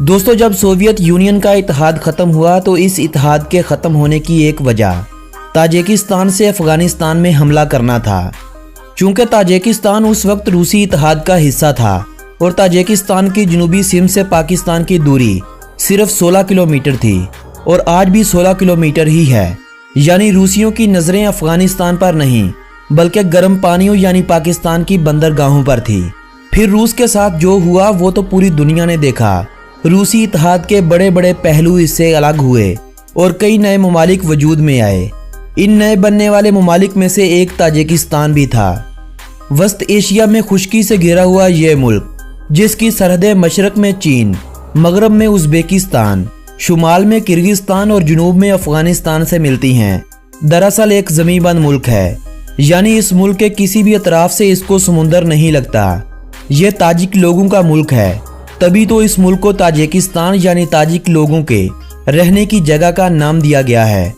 दोस्तों, जब Soviet union का इत्तेहाद ख़त्म हुआ तो इस इत्तेहाद के ख़त्म होने की एक वजह ताजिकिस्तान से अफ़गानिस्तान में हमला करना था। चूँकि ताजिकिस्तान उस वक्त रूसी इत्तेहाद का हिस्सा था और ताजिकिस्तान की जनूबी सिम से पाकिस्तान की दूरी सिर्फ 16 किलोमीटर थी और आज भी 16 किलोमीटर ही है। यानी रूसियों की नज़रें अफ़गानिस्तान पर नहीं बल्कि गर्म पानियों यानी पाकिस्तान की बंदरगाहों पर थी। फिर रूस के साथ जो हुआ वो तो पूरी दुनिया ने देखा। रूसी इत्तेहाद के बड़े बड़े पहलू इससे अलग हुए और कई नए ममालिक वजूद में आए। इन नए बनने वाले ममालिक में से एक ताजिकिस्तान भी था। वस्त एशिया में खुश्की से घिरा हुआ ये मुल्क, जिसकी सरहदें मशरक में चीन, मगरब में उज़्बेकिस्तान, शुमाल में किर्गिस्तान और जुनूब में अफ़गानिस्तान से मिलती हैं, दरअसल एक ज़मींबंद मुल्क है। यानी इस मुल्क के किसी भी अतराफ से इसको समुंदर नहीं लगता। ये ताजिक लोगों का मुल्क है, तभी तो इस मुल्क को ताजिकिस्तान यानी ताजिक लोगों के रहने की जगह का नाम दिया गया है।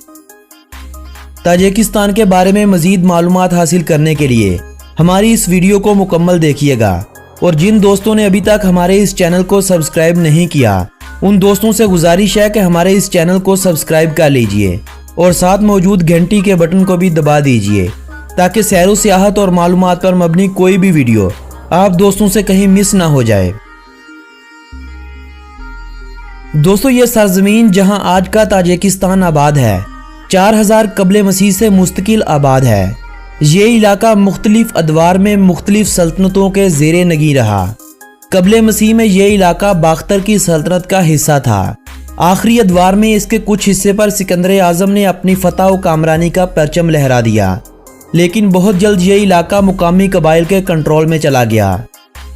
ताजिकिस्तान के बारे में मज़ीद मालूमात हासिल करने के लिए हमारी इस वीडियो को मुकम्मल देखिएगा और जिन दोस्तों ने अभी तक हमारे इस चैनल को सब्सक्राइब नहीं किया, उन दोस्तों से गुजारिश है कि हमारे इस चैनल को सब्सक्राइब कर लीजिए और साथ मौजूद घंटी के बटन को भी दबा दीजिए ताकि सैर सियाहत और मालूमात पर मबनी कोई भी वीडियो आप दोस्तों से कहीं मिस ना हो जाए। दोस्तों, ये सरजमीन जहां आज का ताजिकिस्तान आबाद है 4000 कबले मसीह से मुस्तकिल आबाद है। ये इलाका मुख्तलिफ अदवार में मुख्तलिफ सल्तनतों के ज़ेरे नगी रहा। कबले मसीह में ये इलाका बाख्तर की सल्तनत का हिस्सा था। आखिरी अदवार में इसके कुछ हिस्से पर सिकंदर आज़म ने अपनी फतह व कामरानी का परचम लहरा दिया, लेकिन बहुत जल्द ये इलाका मुकामी कबाइल के कंट्रोल में चला गया।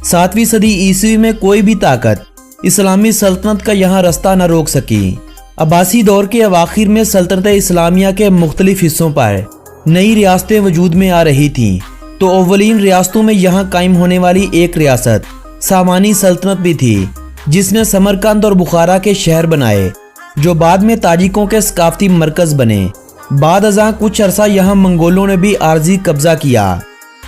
7वीं सदी ईस्वी में कोई भी ताकत इस्लामी सल्तनत का यहाँ रास्ता न रोक सकी। अब्बासी दौर के अवाखिर में सल्तनत इस्लामिया के मुख्तलिफ हिस्सों पर नई रियासतें वजूद में आ रही थीं, तो अव्वलीन रियासतों में यहाँ कायम होने वाली एक रियासत सामानी सल्तनत भी थी, जिसने समरकंद और बुखारा के शहर बनाए, जो बाद में ताजिकों के सकाफती मरकज़ बने। बाद अज़ां कुछ अरसा यहाँ मंगोलों ने भी आर्जी कब्जा किया।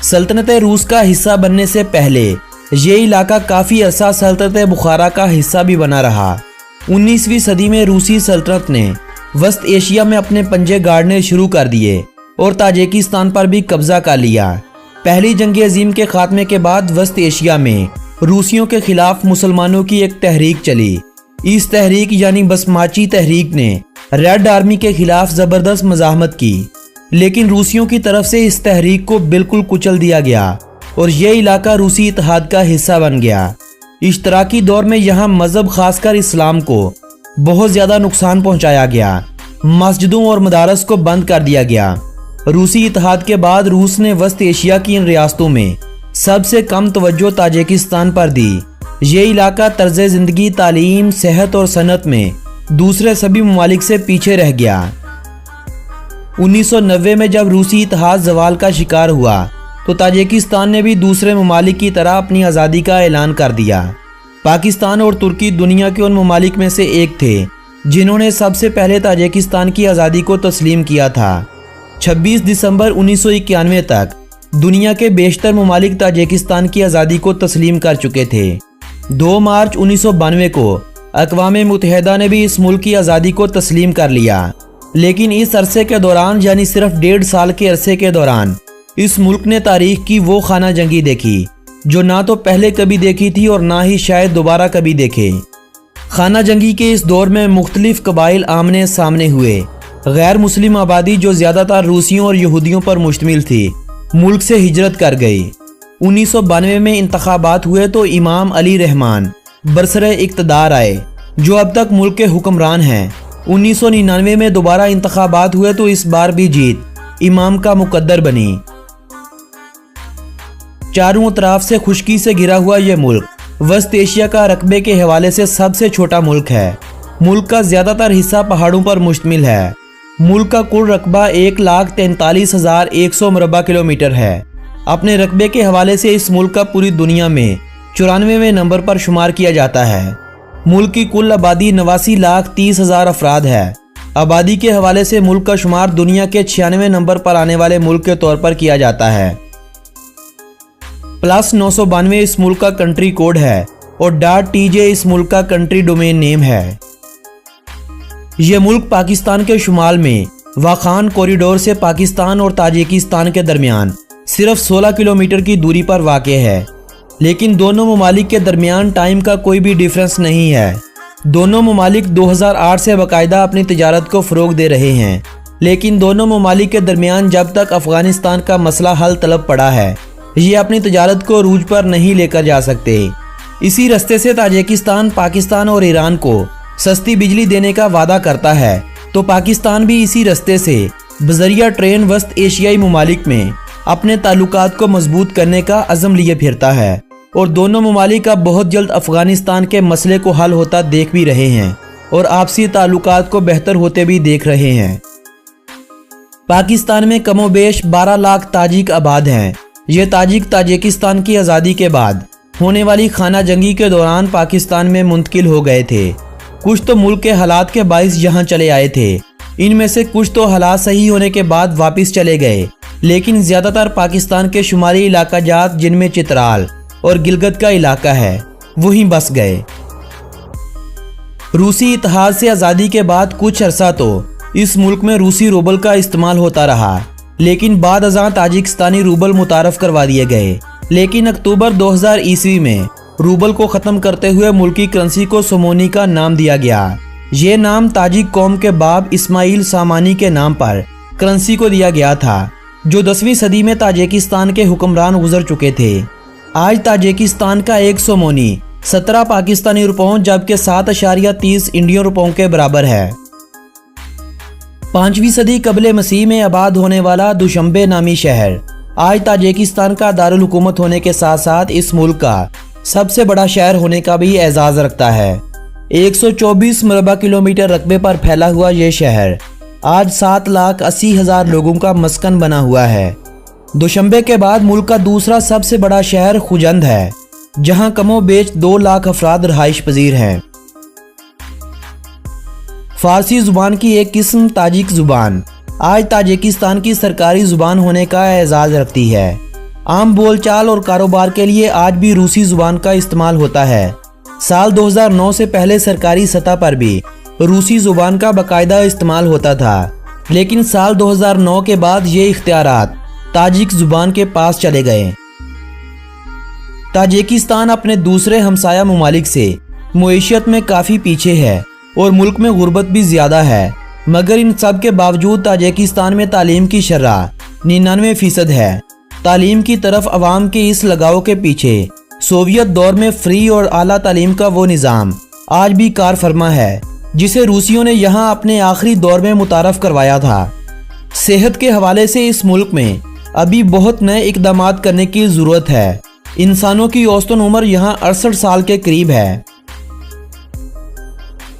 सल्तनत रूस का हिस्सा बनने से पहले ये इलाका काफ़ी अरसा सल्तनत बुखारा का हिस्सा भी बना रहा। 19वीं सदी में रूसी सल्तनत ने वस्त एशिया में अपने पंजे गाड़ने शुरू कर दिए और ताजिकिस्तान पर भी कब्जा कर लिया। पहली जंग अजीम के खात्मे के बाद वस्त एशिया में रूसियों के खिलाफ मुसलमानों की एक तहरीक चली। इस तहरीक यानी बसमाची तहरीक ने रेड आर्मी के खिलाफ ज़बरदस्त मज़ाहमत की, लेकिन रूसियों की तरफ से इस तहरीक को बिल्कुल कुचल दिया गया और ये इलाका रूसी इत्तेहाद का हिस्सा बन गया। इश्तराकी दौर में यहाँ मज़हब खासकर इस्लाम को बहुत ज़्यादा नुकसान पहुँचाया गया। मस्जिदों और मदारस को बंद कर दिया गया। रूसी इत्तेहाद के बाद रूस ने वस्त एशिया की इन रियासतों में सबसे कम तवज्जो ताजिकिस्तान पर दी। ये इलाका तर्ज ज़िंदगी, तालीम, सेहत और सनत में दूसरे सभी ममालिक से पीछे रह गया। 1990 में जब रूसी इत्तेहाद ज़वाल का शिकार हुआ तो ताजिकिस्तान ने भी दूसरे ममालिक की तरह अपनी आज़ादी का ऐलान कर दिया। पाकिस्तान और तुर्की दुनिया के उन ममालिक में से एक थे जिन्होंने सबसे पहले ताजिकिस्तान की आज़ादी को तस्लीम किया था। 26 दिसंबर 1991 तक दुनिया के बेशतर ममालिक ताजिकिस्तान की आज़ादी को तस्लीम कर चुके थे। 2 मार्च 1992 को अक़वाम मुत्तहिदा ने भी इस मुल्क की आज़ादी को तस्लीम कर लिया, लेकिन इस अरसे के दौरान यानी सिर्फ 1.5 साल के अरसे के दौरान इस मुल्क ने तारीख की वो खाना जंगी देखी जो ना तो पहले कभी देखी थी और ना ही शायद दोबारा कभी देखे। खाना जंगी के इस दौर में मुख्तलिफ कबाइल आमने सामने हुए। गैर मुस्लिम आबादी जो ज़्यादातर रूसियों और यहूदियों पर मुश्तमिल थी, मुल्क से हिजरत कर गई। 1992 में इंतखाबात हुए तो इमाम अली रहमान बरसरे इक़्तिदार आए, जो अब तक मुल्क के हुक्मरान हैं। 1999 में दोबारा इंतखाबात हुए तो इस बार भी जीत इमाम का मुकद्दर बनी। चारों तरफ से खुश्की से घिरा हुआ यह मुल्क वस्त एशिया का रकबे के हवाले से सबसे छोटा मुल्क है। मुल्क का ज़्यादातर हिस्सा पहाड़ों पर मुश्तमिल है। मुल्क का कुल रकबा 1,43,100 मुरबा किलोमीटर है। अपने रकबे के हवाले से इस मुल्क का पूरी दुनिया में 94वें नंबर पर शुमार किया जाता है। मुल्क की कुल आबादी 89,30,000 अफराद है। आबादी के हवाले से मुल्क का शुमार दुनिया के 96वें नंबर पर आने वाले मुल्क के तौर पर किया जाता है। +992 इस मुल्क का कंट्री कोड है और .tj इस मुल्क का कंट्री डोमेन नेम है। यह मुल्क पाकिस्तान के शुमाल में वाखान कॉरिडोर से पाकिस्तान और ताजिकिस्तान के दरमियान सिर्फ 16 किलोमीटर की दूरी पर वाक़ है, लेकिन दोनों ममालिक के दरमियान टाइम का कोई भी डिफरेंस नहीं है। दोनों ममालिक 2008 से बाकायदा अपनी तिजारत को फ़रोग दे रहे हैं, लेकिन दोनों ममालिक के दरमियान जब तक अफ़गानिस्तान का मसला हल तलब पड़ा है, ये अपनी तिजारत को रूज पर नहीं लेकर जा सकते। इसी रास्ते से ताजिकिस्तान पाकिस्तान और ईरान को सस्ती बिजली देने का वादा करता है, तो पाकिस्तान भी इसी रास्ते से बजरिया ट्रेन वस्त एशियाई ममालिक में अपने ताल्लुकात को मजबूत करने का अज़म लिए फिरता है। और दोनों ममालिक अब बहुत जल्द अफ़गानिस्तान के मसले को हल होता देख भी रहे हैं और आपसी ताल्लुकात को बेहतर होते भी देख रहे हैं। पाकिस्तान में कमोबेश 12 लाख ताजिक आबाद हैं। ये ताजिक ताजिकिस्तान की आज़ादी के बाद होने वाली खाना जंगी के दौरान पाकिस्तान में मुंतकिल हो गए थे। कुछ तो मुल्क के हालात के बाइस यहाँ चले आए थे, इनमें से कुछ तो हालात सही होने के बाद वापस चले गए, लेकिन ज़्यादातर पाकिस्तान के शुमाली इलाका जात जिनमें चित्राल और गिलगित का इलाका है वहीं बस गए। रूसी इत्तेहाद से आज़ादी के बाद कुछ अरसा तो इस मुल्क में रूसी रूबल का इस्तेमाल होता रहा, लेकिन बाद अज़ां ताजिकिस्तानी रूबल मुतारफ़ करवा दिए गए। लेकिन अक्टूबर 2000 ईस्वी में रूबल को ख़त्म करते हुए मुल्की करेंसी को सोमोनी का नाम दिया गया। ये नाम ताजिक कौम के बाब इस्माइल सामानी के नाम पर करेंसी को दिया गया था, जो 10वीं सदी में ताजिकिस्तान के हुक्मरान गुजर चुके थे। आज ताजिकिस्तान का एक सोमोनी 17 पाकिस्तानी रुपयों जबकि 7.30 इंडियन रुपयों के बराबर है। 5वीं सदी कबले मसीह में आबाद होने वाला दुशंबे नामी शहर आज ताजिकिस्तान का दारुल हुकूमत होने के साथ साथ इस मुल्क का सबसे बड़ा शहर होने का भी एजाज़ रखता है। 124 मरबा किलोमीटर रकबे पर फैला हुआ ये शहर आज 7,80,000 लोगों का मस्कन बना हुआ है। दुशंबे के बाद मुल्क का दूसरा सबसे बड़ा शहर खुजंद है, जहां कमोबेश 2 लाख अफराद रहाइश पजीर हैं। फारसी जुबान की एक किस्म ताजिक जुबान आज ताजिकिस्तान की सरकारी जुबान होने का एजाज़ रखती है। आम बोलचाल और कारोबार के लिए आज भी रूसी जुबान का इस्तेमाल होता है। साल 2009 से पहले सरकारी सतह पर भी रूसी जुबान का बाकायदा इस्तेमाल होता था, लेकिन साल 2009 के बाद ये इख्तियारात ताजिक जुबान के पास चले गए। ताजिकिस्तान अपने दूसरे हमसाया ममालिक से मुईशत में काफ़ी पीछे है और मुल्क में गुर्बत भी ज़्यादा है, मगर इन सब के बावजूद ताजिकिस्तान में तालीम की शरह 99% है। तालीम की तरफ अवाम के इस लगाव के पीछे सोवियत दौर में फ्री और आला तालीम का वो निज़ाम आज भी कार फरमा है, जिसे रूसियों ने यहाँ अपने आखिरी दौर में मुतारफ़ करवाया था। सेहत के हवाले से इस मुल्क में अभी बहुत नए इकदामात करने की ज़रूरत है। इंसानों की औसतन उम्र यहाँ 68 साल के करीब है।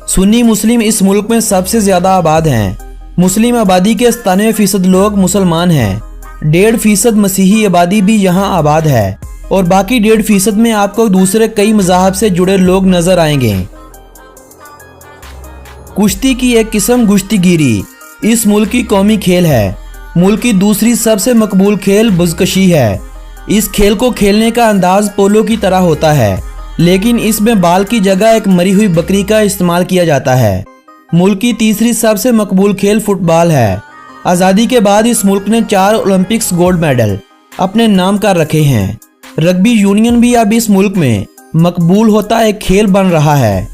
सुन्नी मुस्लिम इस मुल्क में सबसे ज़्यादा आबाद हैं। मुस्लिम आबादी के 97% लोग मुसलमान हैं। 1.5% मसीही आबादी भी यहाँ आबाद है और बाकी 1.5% में आपको दूसरे कई मज़ाहब से जुड़े लोग नज़र आएंगे। कुश्ती की एक किस्म गुश्तीगिरी इस मुल्क की कौमी खेल है। मुल्क की दूसरी सबसे मकबूल खेल बुज़कशी है। इस खेल को खेलने का अंदाज पोलो की तरह होता है, लेकिन इसमें बाल की जगह एक मरी हुई बकरी का इस्तेमाल किया जाता है। मुल्क की तीसरी सबसे मकबूल खेल फुटबॉल है। आज़ादी के बाद इस मुल्क ने 4 ओलंपिक्स गोल्ड मेडल अपने नाम कर रखे हैं। रग्बी यूनियन भी अब इस मुल्क में मकबूल होता एक खेल बन रहा है।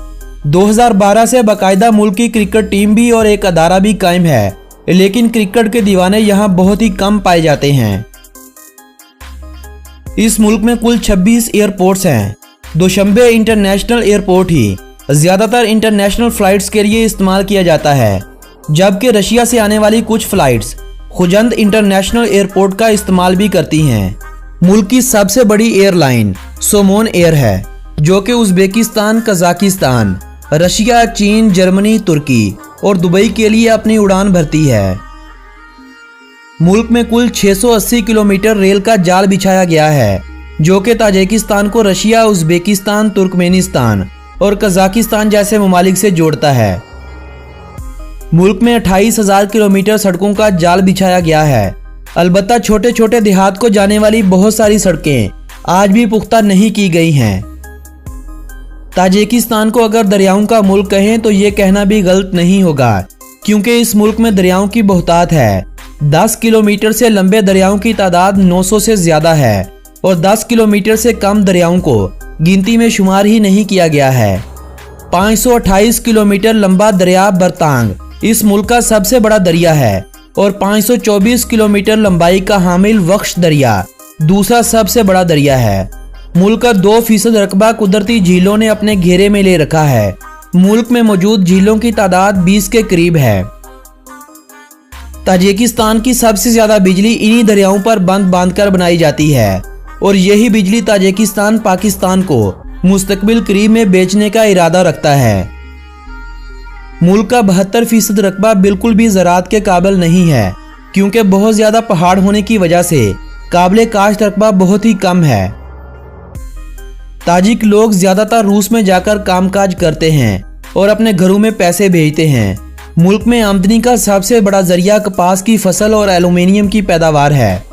2012 से बाकायदा मुल्क की क्रिकेट टीम भी और एक अदारा भी कायम है, लेकिन क्रिकेट के दीवाने यहाँ बहुत ही कम पाए जाते हैं। इस मुल्क में कुल 26 एयरपोर्ट्स हैं। दुशंबे इंटरनेशनल एयरपोर्ट ही ज़्यादातर इंटरनेशनल फ़्लाइट्स के लिए इस्तेमाल किया जाता है, जबकि रशिया से आने वाली कुछ फ़्लाइट्स खुजंद इंटरनेशनल एयरपोर्ट का इस्तेमाल भी करती हैं। मुल्क की सबसे बड़ी एयरलाइन सोमोन एयर है, जो कि उज़्बेकिस्तान, कज़ाकिस्तान, रशिया, चीन, जर्मनी, तुर्की और दुबई के लिए अपनी उड़ान भरती है। मुल्क में कुल 680 किलोमीटर रेल का जाल बिछाया गया है, जो कि ताजिकिस्तान को रशिया, उज़्बेकिस्तान, तुर्कमेनिस्तान और कज़ाकिस्तान जैसे ममालिक से जोड़ता है। मुल्क में 28,000 किलोमीटर सड़कों का जाल बिछाया गया है। अलबत्ता छोटे छोटे देहात को जाने वाली बहुत सारी सड़कें आज भी पुख्ता नहीं की गई हैं। ताजिकिस्तान को अगर दरियाओं का मुल्क कहें तो ये कहना भी गलत नहीं होगा, क्योंकि इस मुल्क में दरियाओं की बहुतायत है। 10 किलोमीटर से लंबे दरियाओं की तादाद 900 से ज्यादा है और 10 किलोमीटर से कम दरियाओं को गिनती में शुमार ही नहीं किया गया है। 528 किलोमीटर लंबा दरिया बरतांग इस मुल्क का सबसे बड़ा दरिया है और 524 किलोमीटर लंबाई का हामिल बख्श दरिया दूसरा सबसे बड़ा दरिया है। मुल्क का 2% रकबा कुदरती झीलों ने अपने घेरे में ले रखा है। मुल्क में मौजूद झीलों की तादाद 20 के करीब है। ताजिकिस्तान की सबसे ज्यादा बिजली इन्हीं दरियाओं पर बांध कर बनाई जाती है और यही बिजली ताजिकिस्तान पाकिस्तान को मुस्तकबिल करीब में बेचने का इरादा रखता है। मुल्क का 72% रकबा बिल्कुल भी ज़राअत के काबिल नहीं है, क्योंकि बहुत ज्यादा पहाड़ होने की वजह से काबिल काश्त रकबा बहुत ही कम है। ताजिक लोग ज्यादातर रूस में जाकर कामकाज करते हैं और अपने घरों में पैसे भेजते हैं। मुल्क में आमदनी का सबसे बड़ा जरिया कपास की फसल और एल्यूमीनियम की पैदावार है।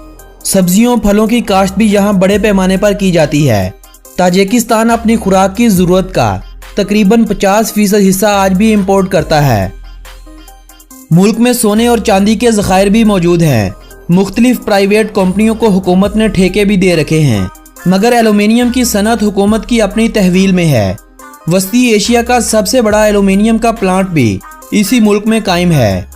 सब्जियों फलों की काश्त भी यहाँ बड़े पैमाने पर की जाती है। ताजिकिस्तान अपनी खुराक की जरूरत का तकरीबन 50% हिस्सा आज भी इंपोर्ट करता है। मुल्क में सोने और चांदी के ज़खायर भी मौजूद हैं। मुख्तलिफ प्राइवेट कंपनियों को हुकूमत ने ठेके भी दे रखे हैं, मगर एल्यूमीनियम की सनत हुकूमत की अपनी तहवील में है। वस्ती एशिया का सबसे बड़ा एल्यूमीनियम का प्लांट भी इसी मुल्क में कायम है।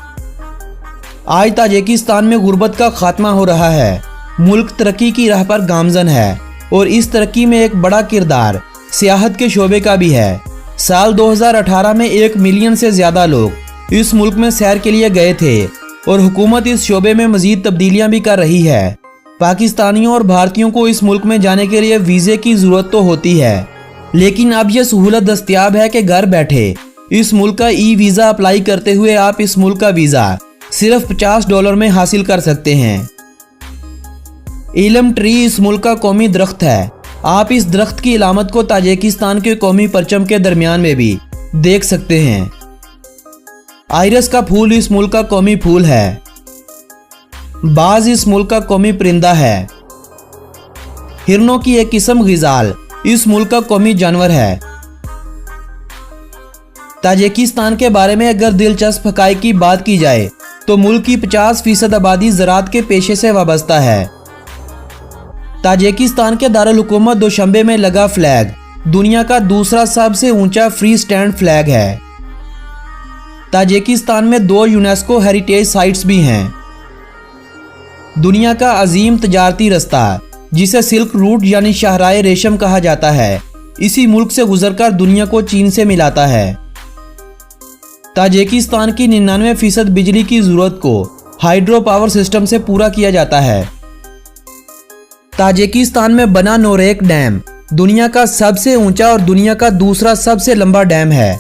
आज ताजिकिस्तान में गुर्बत का खात्मा हो रहा है। मुल्क तरक्की की राह पर गामजन है और इस तरक्की में एक बड़ा किरदार सियाहत के शोबे का भी है। साल 2018 में 1 मिलियन से ज्यादा लोग इस मुल्क में सैर के लिए गए थे और हुकूमत इस शोबे में मजीद तब्दीलियां भी कर रही है। पाकिस्तानियों और भारतीयों को इस मुल्क में जाने के लिए वीज़े की ज़रूरत तो होती है, लेकिन अब यह सहूलत दस्तयाब है कि घर बैठे इस मुल्क का वीज़ा अप्लाई करते हुए आप इस मुल्क का वीज़ा सिर्फ $50 में हासिल कर सकते हैं। इलम ट्री इस मुल्क का कौमी दरख्त है। आप इस दरख्त की इलामत को ताजिकिस्तान के कौमी परचम के दरमियान में भी देख सकते हैं। आइरस का फूल इस मुल्क का कौमी फूल है। बाज इस मुल्क का कौमी परिंदा है। हिरनों की एक किस्म गिजाल इस मुल्क का कौमी जानवर है। ताजिकिस्तान के बारे में अगर दिलचस्प हक़ाइक़ की बात की जाए तो मुल्क की 50% आबादी ज़राअत के पेशे से वाबस्ता है। ताजिकिस्तान के दारुल हुकूमत दोशंबे में लगा फ्लैग दुनिया का दूसरा सबसे ऊंचा फ्री स्टैंड फ्लैग है। ताजिकिस्तान में 2 यूनेस्को हेरिटेज साइट्स भी हैं। दुनिया का अजीम तजारती रास्ता जिसे सिल्क रूट यानी शाहराए रेशम कहा जाता है, इसी मुल्क से गुजरकर दुनिया को चीन से मिलाता है। ताजिकिस्तान की 99% बिजली की जरूरत को हाइड्रो पावर सिस्टम से पूरा किया जाता है। ताजिकिस्तान में बना नोरेक डैम दुनिया का सबसे ऊंचा और दुनिया का दूसरा सबसे लंबा डैम है।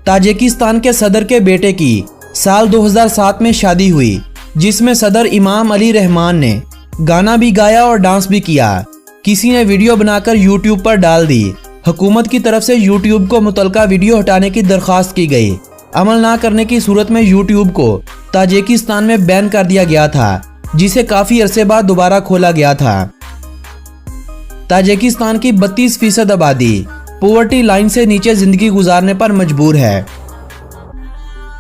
ताजिकिस्तान के सदर के बेटे की साल 2007 में शादी हुई, जिसमें सदर इमाम अली रहमान ने गाना भी गाया और डांस भी किया। किसी ने वीडियो बनाकर यूट्यूब पर डाल दी। हुकूमत की तरफ से यूट्यूब को मुतलका वीडियो हटाने की दरख्वास्त की गई। अमल ना करने की सूरत में यूट्यूब को ताजिकिस्तान में बैन कर दिया गया था, जिसे काफ़ी अरसे बाद दोबारा खोला गया था। ताजिकिस्तान की 32% आबादी पॉवर्टी लाइन से नीचे जिंदगी गुजारने पर मजबूर है।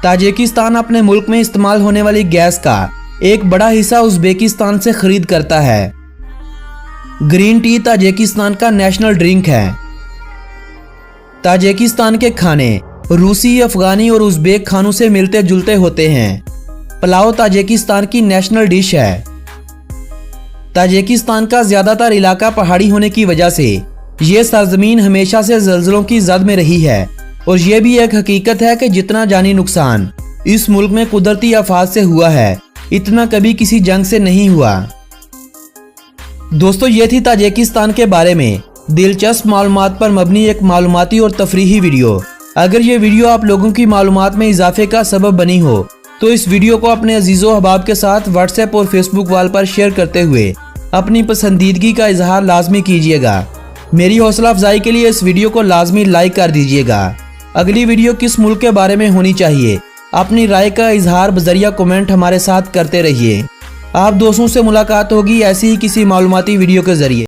ताजिकिस्तान अपने मुल्क में इस्तेमाल होने वाली गैस का एक बड़ा हिस्सा उज़्बेकिस्तान से खरीद करता है। ग्रीन टी ताजिकिस्तान का नेशनल ड्रिंक है। ताजिकिस्तान के खाने रूसी, अफगानी और उज़्बेक खानों से मिलते जुलते होते हैं। पुलाव ताजिकिस्तान की नेशनल डिश है। ताजिकिस्तान का ज़्यादातर इलाका पहाड़ी होने की वजह से ये सरजमीन हमेशा से ज़लज़लों की जद में रही है और ये भी एक हकीकत है कि जितना जानी नुकसान इस मुल्क में कुदरती आफात से हुआ है, इतना कभी किसी जंग से नहीं हुआ। दोस्तों, ये थी ताजिकिस्तान के बारे में दिलचस्प मालूमात पर मबनी एक मालूमाती और तफरीही वीडियो। अगर ये वीडियो आप लोगों की मालूमात में इजाफे का सबब बनी हो तो इस वीडियो को अपने अजीज़ो अहबाब के साथ व्हाट्सएप और फेसबुक वाल पर शेयर करते हुए अपनी पसंदीदगी का इजहार लाजमी कीजिएगा। मेरी हौसला अफजाई के लिए इस वीडियो को लाजमी लाइक कर दीजिएगा। अगली वीडियो किस मुल्क के बारे में होनी चाहिए, अपनी राय का इजहार बजरिया कमेंट हमारे साथ करते रहिए। आप दोस्तों से मुलाकात होगी ऐसी ही किसी मालूमाती वीडियो के जरिए।